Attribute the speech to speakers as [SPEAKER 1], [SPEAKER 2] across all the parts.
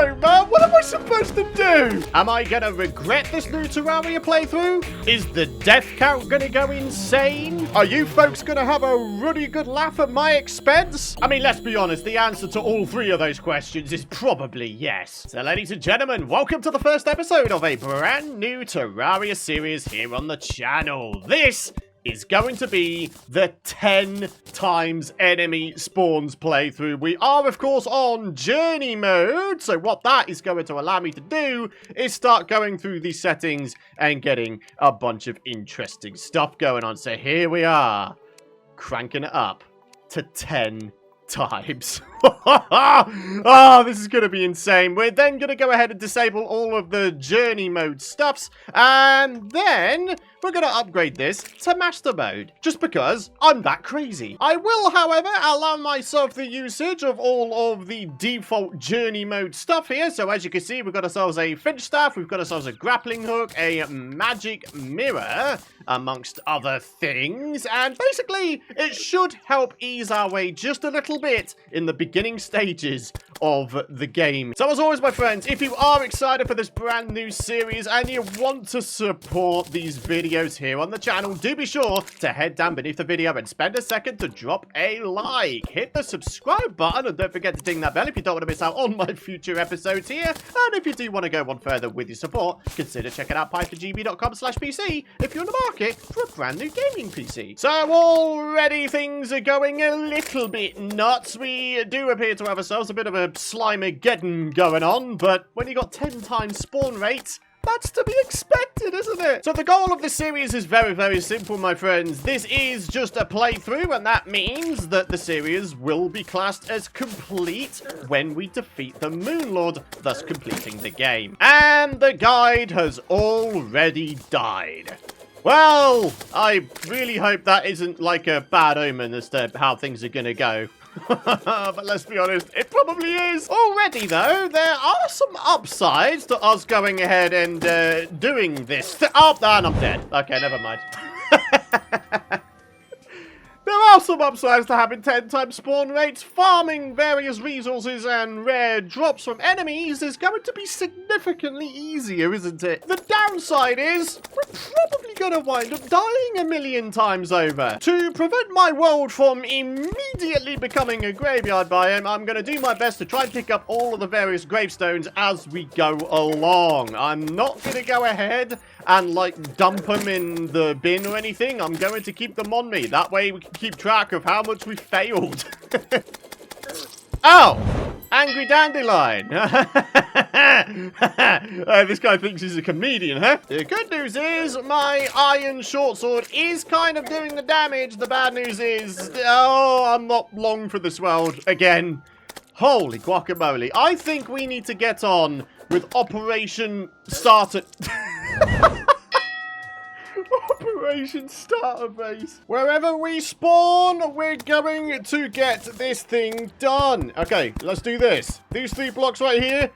[SPEAKER 1] though, man? What am I supposed to do? Am I gonna regret this new Terraria playthrough? Is the death count gonna go insane? Are you folks gonna have a really good laugh at my expense? I mean, let's be honest, the answer to all three of those questions is probably yes. So, ladies and gentlemen, welcome to the first episode of a brand new Terraria series here on the channel. This is going to be the 10 times enemy spawns playthrough. We are, of course, on journey mode. So what that is going to allow me to do is start going through these settings and getting a bunch of interesting stuff going on. So here we are, cranking it up to 10 times. Oh, this is going to be insane. We're then going to go ahead and disable all of the journey mode stuffs, and then we're going to upgrade this to master mode, just because I'm that crazy. I will, however, allow myself the usage of all of the default journey mode stuff here. So as you can see, we've got ourselves a finch staff, we've got ourselves a grappling hook, a magic mirror, amongst other things, and basically it should help ease our way just a little bit in the beginning stages of the game. So as always, my friends, if you are excited for this brand new series and you want to support these videos here on the channel, do be sure to head down beneath the video and spend a second to drop a like. Hit the subscribe button and don't forget to ding that bell if you don't want to miss out on my future episodes here. And if you do want to go one further with your support, consider checking out pythongb.com/PC if you're on the market for a brand new gaming PC. So already things are going a little bit nuts. We do appear to have ourselves a bit of a Slimageddon going on, but when you got 10 times spawn rates, that's to be expected, isn't it? So the goal of this series is very, very simple, my friends. This is just a playthrough, and that means that the series will be classed as complete when we defeat the Moon Lord, thus completing the game. And the guide has already died. Well, I really hope that isn't like a bad omen as to how things are going to go. But let's be honest, it probably is. Already, though, there are some upsides to us going ahead and doing this. Oh, and I'm dead. Okay, never mind. There are some upsides to having 10 times spawn rates. Farming various resources and rare drops from enemies is going to be significantly easier, isn't it? The downside is we're probably going to wind up dying a million times over. To prevent my world from immediately becoming a graveyard biome, I'm going to do my best to try and pick up all of the various gravestones as we go along. I'm not going to go ahead and like dump them in the bin or anything. I'm going to keep them on me. That way we can keep track of how much we failed. Oh! Angry Dandelion. This guy thinks he's a comedian, huh? The good news is my iron short sword is kind of doing the damage. The bad news is, oh, I'm not long for this world again. Holy guacamole. I think we need to get on with Operation Starter... Operation Starter Base. Wherever we spawn, we're going to get this thing done. Okay, let's do this. These 3 blocks right here.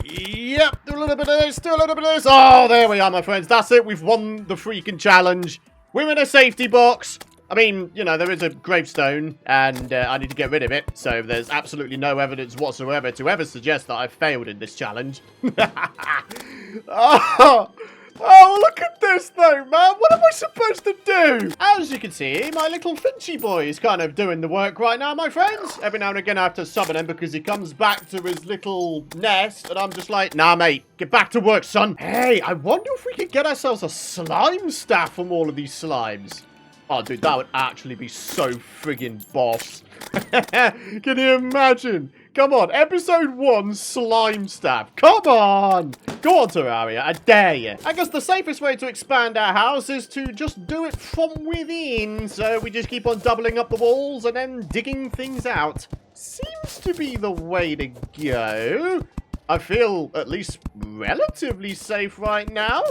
[SPEAKER 1] Yep, do a little bit of this, do a little bit of this. Oh, there we are, my friends. That's it. We've won the freaking challenge. We're in a safety box. I mean, you know, there is a gravestone, and I need to get rid of it, so there's absolutely no evidence whatsoever to ever suggest that I've failed in this challenge. Oh, look at this, though, man. What am I supposed to do? As you can see, my little Finchy boy is kind of doing the work right now, my friends. Every now and again, I have to summon him because he comes back to his little nest, and I'm just like, nah, mate, get back to work, son. Hey, I wonder if we could get ourselves a slime staff from all of these slimes. Oh, dude, that would actually be so friggin' boss. Can you imagine? Come on, episode 1, slime staff. Come on! Go on, Terraria, I dare you. I guess the safest way to expand our house is to just do it from within. So we just keep on doubling up the walls and then digging things out. Seems to be the way to go. I feel at least relatively safe right now.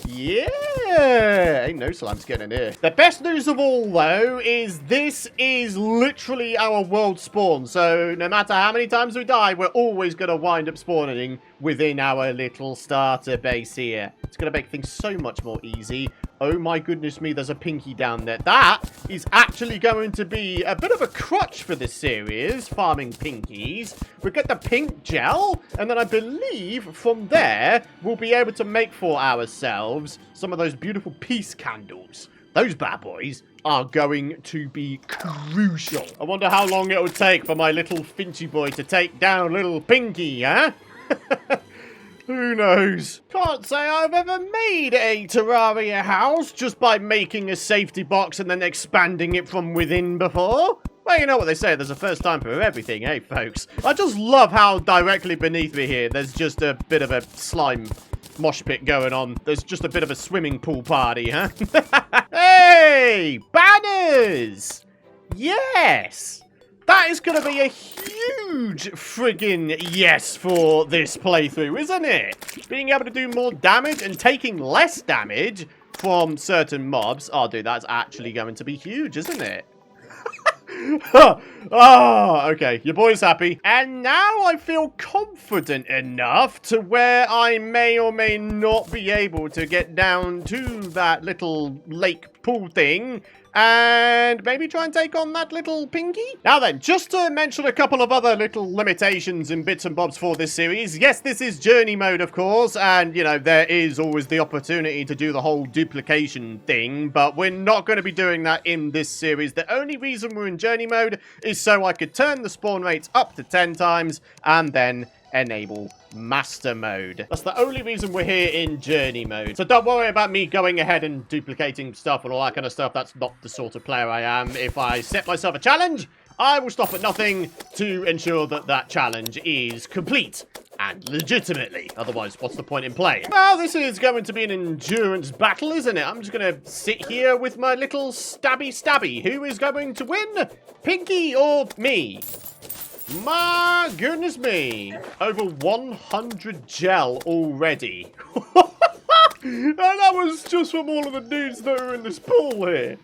[SPEAKER 1] Yeah, ain't no slimes getting in here. The best news of all, though, is this is literally our world spawn. So no matter how many times we die, we're always going to wind up spawning within our little starter base here. It's going to make things so much more easy Oh my goodness me, there's a pinky down there. That is actually going to be a bit of a crutch for this series, farming pinkies. We get the pink gel, and then I believe from there, we'll be able to make for ourselves some of those beautiful peace candles. Those bad boys are going to be crucial. I wonder how long it will take for my little Finchy boy to take down little Pinky, huh? Who knows? Can't say I've ever made a Terraria house just by making a safety box and then expanding it from within before. Well, you know what they say, there's a first time for everything, eh, folks? I just love how directly beneath me here, there's just a bit of a slime mosh pit going on. There's just a bit of a swimming pool party, huh? Hey! Banners! Yes! That is going to be a huge friggin' yes for this playthrough, isn't it? Being able to do more damage and taking less damage from certain mobs. Oh, dude, that's actually going to be huge, isn't it? Oh, okay. Your boy's happy. And now I feel confident enough to where I may or may not be able to get down to that little lake pool thing and maybe try and take on that little Pinky. Now then, just to mention a couple of other little limitations and bits and bobs for this series. Yes, this is journey mode, of course, and, you know, there is always the opportunity to do the whole duplication thing, but we're not going to be doing that in this series. The only reason we're in journey mode is so I could turn the spawn rates up to 10 times and then enable master mode. That's the only reason we're here in journey mode. So don't worry about me going ahead and duplicating stuff and all that kind of stuff. That's not the sort of player I am. If I set myself a challenge, I will stop at nothing to ensure that that challenge is complete and legitimately. Otherwise, what's the point in playing? Well, this is going to be an endurance battle, isn't it? I'm just going to sit here with my little stabby. Who is going to win? Pinky or me? My goodness me. Over 100 gel already. And that was just from all of the dudes that are in this pool here.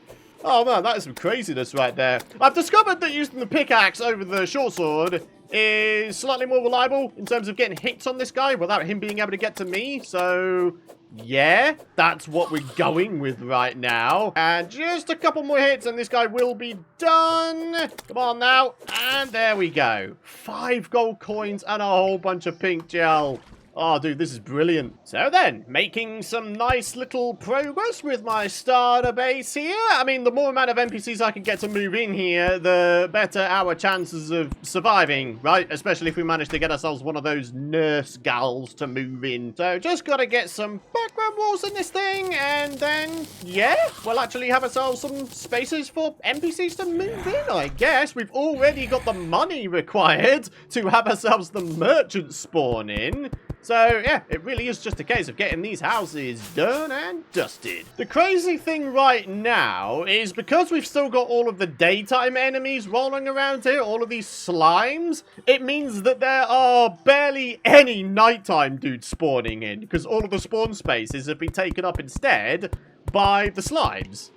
[SPEAKER 1] Oh man, that is some craziness right there. I've discovered that using the pickaxe over the short sword is slightly more reliable in terms of getting hits on this guy without him being able to get to me. So yeah, that's what we're going with right now. And just a couple more hits and this guy will be done. Come on now. And there we go. 5 gold coins and a whole bunch of pink gel. Oh, dude, this is brilliant. So then, making some nice little progress with my starter base here. I mean, the more amount of NPCs I can get to move in here, the better our chances of surviving, right? Especially if we manage to get ourselves one of those nurse gals to move in. So just got to get some background walls in this thing, and then, yeah, we'll actually have ourselves some spaces for NPCs to move in, I guess. We've already got the money required to have ourselves the merchant spawn in. So, yeah, it really is just a case of getting these houses done and dusted. The crazy thing right now is because we've still got all of the daytime enemies rolling around here, all of these slimes, it means that there are barely any nighttime dudes spawning in because all of the spawn spaces have been taken up instead by the slimes.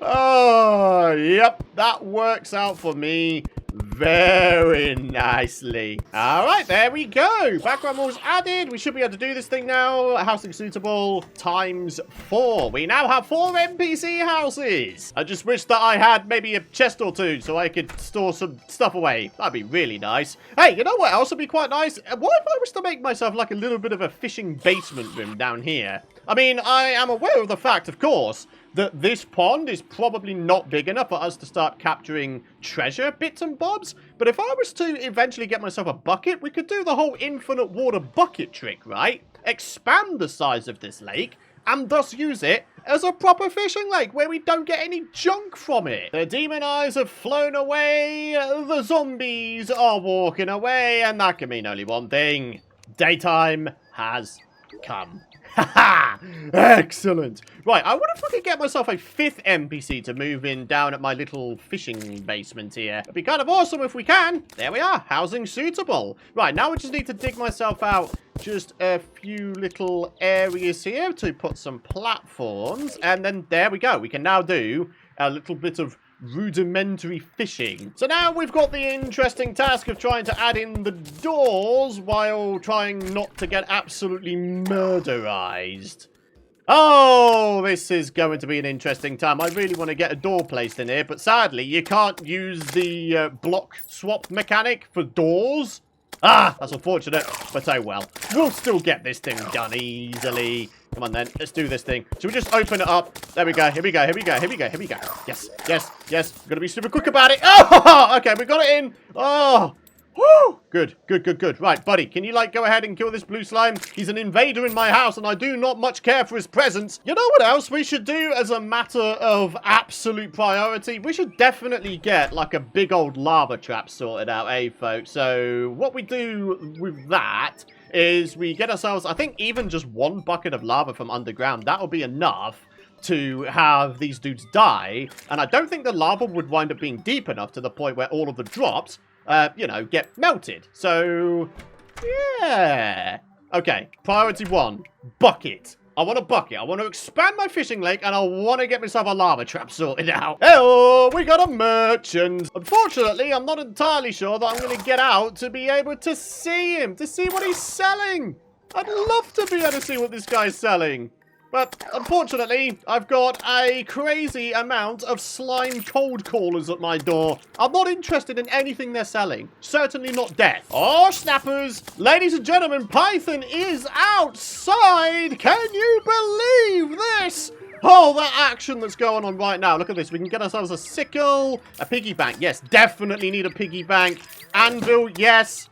[SPEAKER 1] Oh, yep, that works out for me very nicely. All right, there we go. Background walls added. We should be able to do this thing now. Housing suitable times 4. We now have 4 NPC houses. I just wish that I had maybe a chest or 2 so I could store some stuff away. That'd be really nice. Hey, you know what else would be quite nice? What if I was to make myself like a little bit of a fishing basement room down here? I mean, I am aware of the fact, of course, that this pond is probably not big enough for us to start capturing treasure bits and bobs. But if I was to eventually get myself a bucket, we could do the whole infinite water bucket trick, right? Expand the size of this lake and thus use it as a proper fishing lake where we don't get any junk from it. The demon eyes have flown away, the zombies are walking away, and that can mean only one thing. Daytime has come. Haha! Excellent. Right, I wonder if I could get myself a 5th NPC to move in down at my little fishing basement here. It'd be kind of awesome if we can. There we are. Housing suitable. Right, now we just need to dig myself out just a few little areas here to put some platforms. And then there we go. We can now do a little bit of rudimentary fishing. So now we've got the interesting task of trying to add in the doors while trying not to get absolutely murderized. Oh, this is going to be an interesting time. I really want to get a door placed in here, but sadly, you can't use the block swap mechanic for doors. Ah, that's unfortunate, but oh well. We'll still get this thing done easily. Come on then, let's do this thing. Should we just open it up? There we go, here we go, here we go, here we go, here we go. Yes, yes, yes. I'm gonna be super quick about it. Oh, okay, we got it in. Oh, woo. Good, good, good, good. Right, buddy, can you, like, go ahead and kill this blue slime? He's an invader in my house, and I do not much care for his presence. You know what else we should do as a matter of absolute priority? We should definitely get, like, a big old lava trap sorted out, eh, folks? So, what we do with that is we get ourselves, I think, even just one bucket of lava from underground. That'll be enough to have these dudes die. And I don't think the lava would wind up being deep enough to the point where all of the drops you know, get melted. So, yeah. Okay, priority 1, bucket. I want a bucket. I want to expand my fishing lake, and I want to get myself a lava trap sorted out. Oh, we got a merchant. Unfortunately, I'm not entirely sure that I'm going to get out to be able to see him, to see what he's selling. I'd love to be able to see what this guy's selling. But, unfortunately, I've got a crazy amount of slime cold callers at my door. I'm not interested in anything they're selling. Certainly not death. Oh, snappers! Ladies and gentlemen, Python is outside! Can you believe this? Oh, that action that's going on right now. Look at this. We can get ourselves a sickle, a piggy bank. Yes, definitely need a piggy bank. Anvil, yes.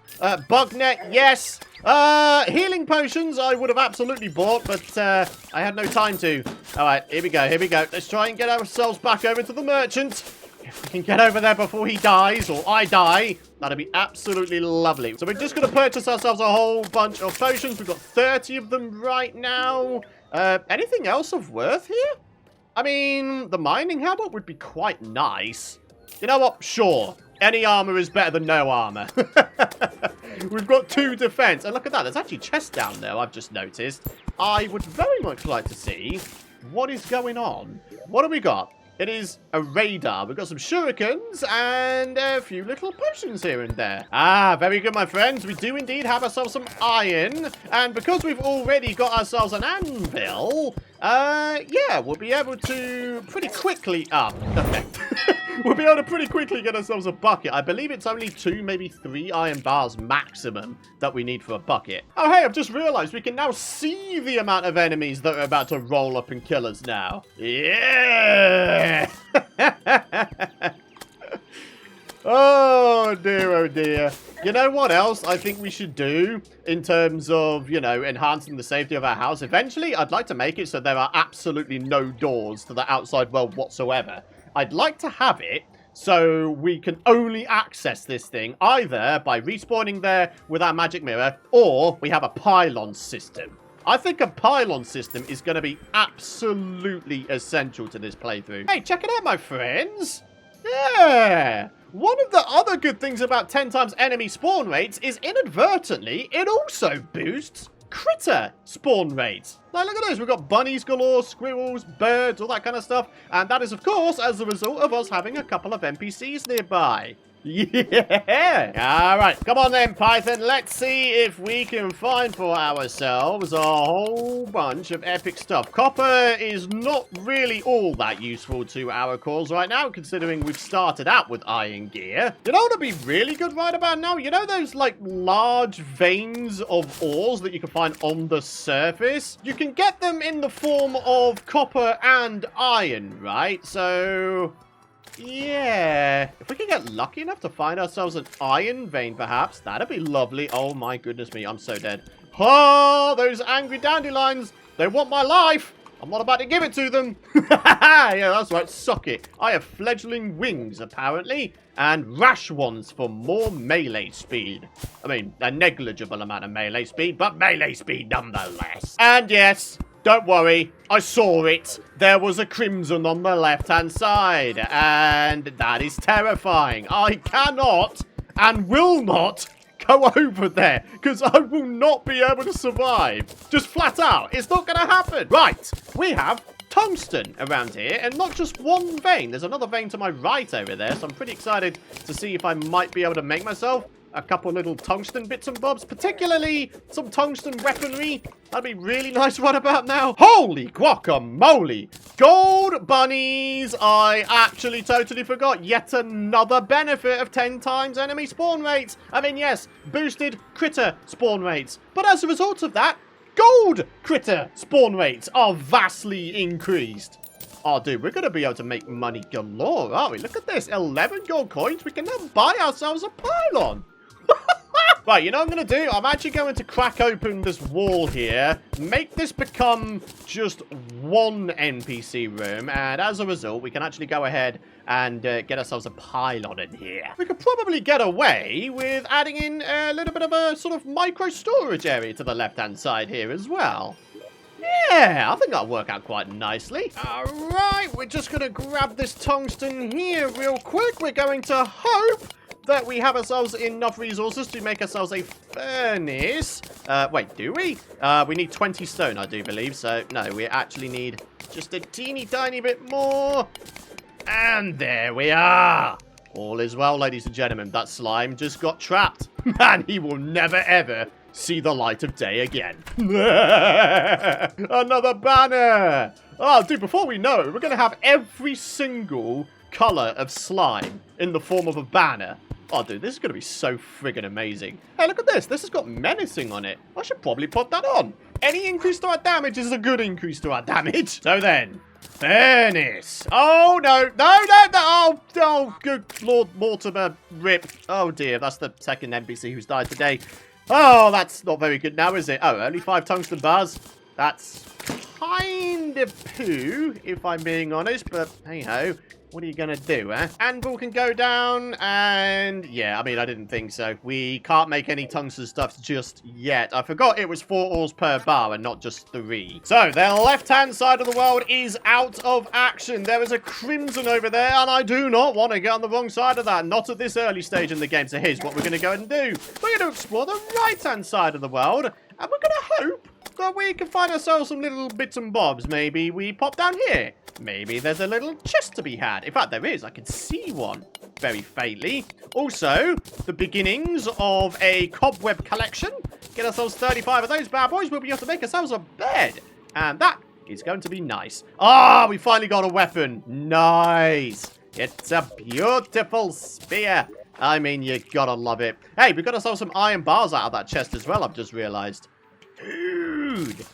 [SPEAKER 1] Bug net, yes. Healing potions I would have absolutely bought, but I had no time to. All right, here we go, here we go. Let's try and get ourselves back over to the merchant. If we can get over there before he dies, or I die, that'd be absolutely lovely. So we're just going to purchase ourselves a whole bunch of potions. We've got 30 of them right now. Anything else of worth here? I mean, the mining helmet would be quite nice. You know what? Sure. Any armor is better than no armor. We've got 2 defense. And look at that. There's actually chests down there, I've just noticed. I would very much like to see what is going on. What have we got? It is a radar. We've got some shurikens and a few little potions here and there. Ah, very good, my friends. We do indeed have ourselves some iron. And because we've already got ourselves an anvil, yeah, we'll be able to pretty quickly... perfect. We'll be able to pretty quickly get ourselves a bucket. I believe it's only 2, maybe 3 iron bars maximum that we need for a bucket. Oh, hey, I've just realized we can now see the amount of enemies that are about to roll up and kill us now. Yeah! Oh, dear, oh, dear. You know what else I think we should do in terms of, you know, enhancing the safety of our house? Eventually, I'd like to make it so there are absolutely no doors to the outside world whatsoever. I'd like to have it so we can only access this thing either by respawning there with our magic mirror, or we have a pylon system. I think a pylon system is going to be absolutely essential to this playthrough. Hey, check it out, my friends. Yeah. One of the other good things about 10 times enemy spawn rates is inadvertently, it also boosts critter spawn rates. Now look at those. We've got bunnies galore, squirrels, birds, all that kind of stuff. And that is, of course, as a result of us having a couple of NPCs nearby. Yeah! Alright, come on then, Python. Let's see if we can find for ourselves a whole bunch of epic stuff. Copper is not really all that useful to our cause right now, considering we've started out with iron gear. You know what would be really good right about now? You know those, like, large veins of ores that you can find on the surface? You can get them in the form of copper and iron, right? So... yeah, if we can get lucky enough to find ourselves an iron vein, perhaps, that'd be lovely. Oh my goodness me, I'm so dead. Oh, those angry dandelions, they want my life. I'm not about to give it to them. Yeah, that's right, suck it. I have fledgling wings, apparently, and rash ones for more melee speed. I mean, a negligible amount of melee speed, but melee speed nonetheless. And yes... don't worry, I saw it. There was a crimson on the left-hand side, and that is terrifying. I cannot and will not go over there, because I will not be able to survive. Just flat out, it's not going to happen. Right, we have tungsten around here, and not just one vein. There's another vein to my right over there, so I'm pretty excited to see if I might be able to make myself a couple little tungsten bits and bobs, particularly some tungsten weaponry. That'd be really nice right about now. Holy guacamole! Gold bunnies! I actually totally forgot. Yet another benefit of 10 times enemy spawn rates. I mean, yes, boosted critter spawn rates. But as a result of that, gold critter spawn rates are vastly increased. Oh, dude, we're going to be able to make money galore, aren't we? Look at this. 11 gold coins. We can now buy ourselves a pylon. Right, you know what I'm going to do? I'm actually going to crack open this wall here, make this become just one NPC room, and as a result, we can actually go ahead and get ourselves a pylon in here. We could probably get away with adding in a little bit of a sort of micro-storage area to the left-hand side here as well. Yeah, I think that'll work out quite nicely. All right, we're just going to grab this tungsten here real quick. We're going to hope that we have ourselves enough resources to make ourselves a furnace. Wait, do we? We need 20 stone, I do believe. So, no, we actually need just a teeny tiny bit more. And there we are. All is well, ladies and gentlemen. That slime just got trapped. And he will never, ever see the light of day again. Another banner. Oh, dude, before we know it, we're going to have every single color of slime in the form of a banner. Oh, dude, this is going to be so friggin' amazing. Hey, look at this. This has got menacing on it. I should probably put that on. Any increase to our damage is a good increase to our damage. So then, furnace. Oh, no. No. Oh, good Lord Mortimer, rip. Oh, dear. That's the second NPC who's died today. Oh, that's not very good now, is it? Oh, only 5 tungsten bars. That's kind of poo, if I'm being honest. But, hey-ho. What are you going to do, eh? Anvil can go down, and yeah, I mean, I didn't think so. We can't make any tungsten stuff just yet. I forgot it was 4 ores per bar and not just 3. So, the left-hand side of the world is out of action. There is a crimson over there, and I do not want to get on the wrong side of that. Not at this early stage in the game. So, here's what we're going to go ahead and do. We're going to explore the right-hand side of the world, and we're going to hope that we can find ourselves some little bits and bobs. Maybe we pop down here. Maybe there's a little chest to be had. In fact, there is. I can see one very faintly. Also, the beginnings of a cobweb collection. Get ourselves 35 of those bad boys. We'll be able to make ourselves a bed. And that is going to be nice. Ah, we finally got a weapon. Nice. It's a beautiful spear. I mean, you gotta love it. Hey, we got ourselves some iron bars out of that chest as well, I've just realized. Dude,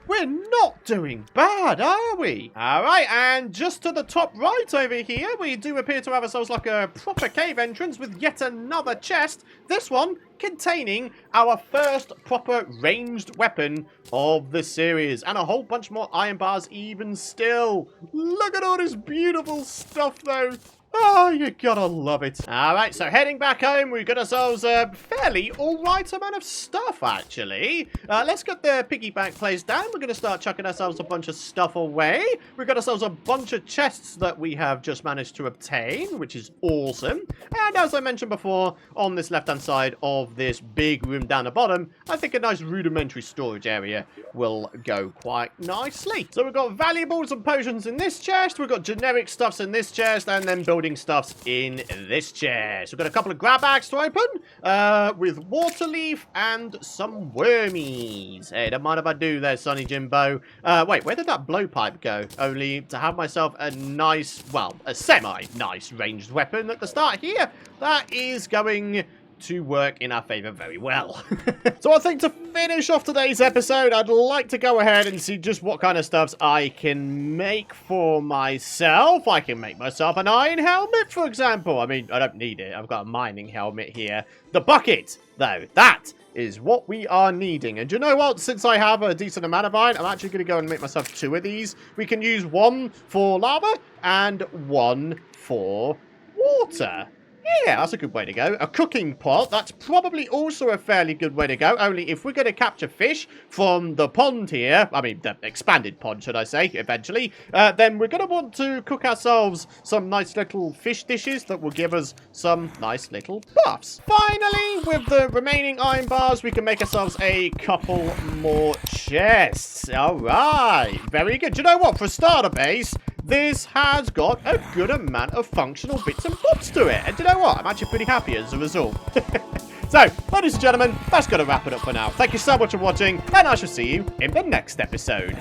[SPEAKER 1] we're not doing bad, are we? All right, and just to the top right over here, we do appear to have ourselves like a proper cave entrance with yet another chest. This one containing our first proper ranged weapon of the series. And a whole bunch more iron bars even still. Look at all this beautiful stuff, though. Oh, you gotta love it. All right, so heading back home, we've got ourselves a fairly all-right amount of stuff, actually. Let's get the piggy bank place down. We're going to start chucking ourselves a bunch of stuff away. We've got ourselves a bunch of chests that we have just managed to obtain, which is awesome. And as I mentioned before, on this left-hand side of this big room down the bottom, I think a nice rudimentary storage area will go quite nicely. So we've got valuables and potions in this chest. We've got generic stuffs in this chest, and then building stuffs in this chest. We've got a couple of grab bags to open with water leaf and some wormies. Hey, don't mind if I do there, Sonny Jimbo. Wait, where did that blowpipe go? Only to have myself a nice, well, a semi-nice ranged weapon at the start here. That is going to work in our favor very well. So I think to finish off today's episode, I'd like to go ahead and see just what kind of stuffs I can make for myself. I can make myself an iron helmet, for example. I mean, I don't need it. I've got a mining helmet here. The bucket, though, that is what we are needing. And you know what? Since I have a decent amount of iron, I'm actually going to go and make myself 2 of these. We can use 1 for lava and 1 for water. Yeah, that's a good way to go. A cooking pot, that's probably also a fairly good way to go. Only if we're going to capture fish from the pond here, I mean, the expanded pond, should I say, eventually, then we're going to want to cook ourselves some nice little fish dishes that will give us some nice little buffs. Finally, with the remaining iron bars, we can make ourselves a couple more chests. All right, very good. Do you know what? For a starter base, this has got a good amount of functional bits and bobs to it. And do you know what? I'm actually pretty happy as a result. So, ladies and gentlemen, that's going to wrap it up for now. Thank you so much for watching, and I shall see you in the next episode.